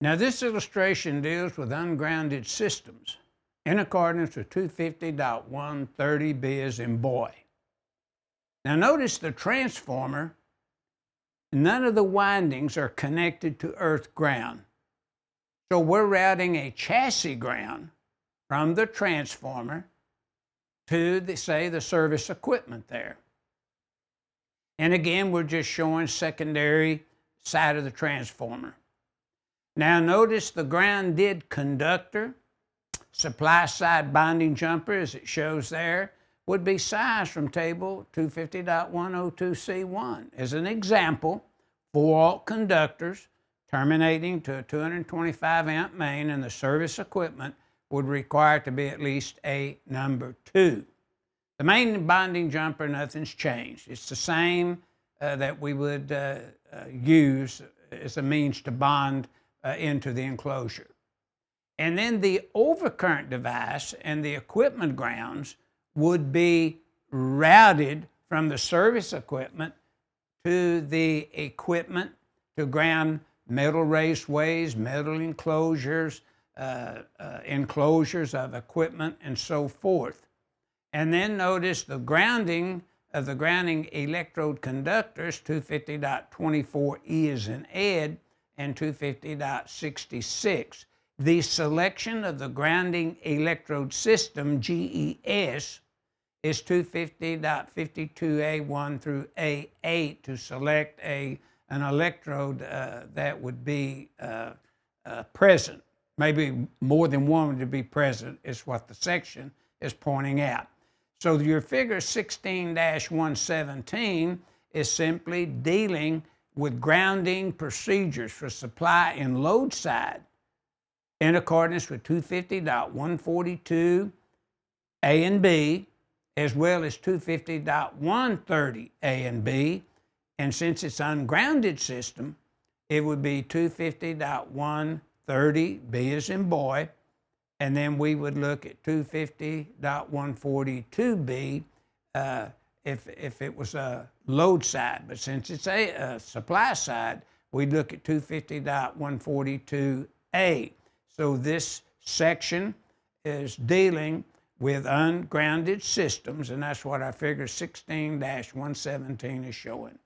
Now this illustration deals with ungrounded systems in accordance with 250.130 B as in boy. Now notice the transformer, none of the windings are connected to earth ground. So we're routing a chassis ground from the transformer to, say, the service equipment there. And again, we're just showing secondary side of the transformer. Now notice the grounded conductor, supply side binding jumper, as it shows there, would be sized from table 250.102C1. As an example, 4-volt conductors terminating to a 225 amp main in the service equipment would require to be at least a number 2. The main binding jumper, nothing's changed. It's the same that we would use as a means to bond into the enclosure. And then the overcurrent device and the equipment grounds would be routed from the service equipment to the equipment to ground metal raceways, metal enclosures, enclosures of equipment, and so forth. And then notice the grounding of the grounding electrode conductors, 250.24E as in Ed, and 250.66. The selection of the grounding electrode system, GES, is 250.52A1 through A8 to select an electrode that would be present. Maybe more than one would be present is what the section is pointing out. So your figure 16-117 is simply dealing with grounding procedures for supply and load side in accordance with 250.142 A and B, as well as 250.130 A and B. And since it's ungrounded system, it would be 250.130 B as in boy, and then we would look at 250.142B if it was a load side. But since it's a supply side, we'd look at 250.142A. So this section is dealing with ungrounded systems, and that's what our figure 16-117 is showing.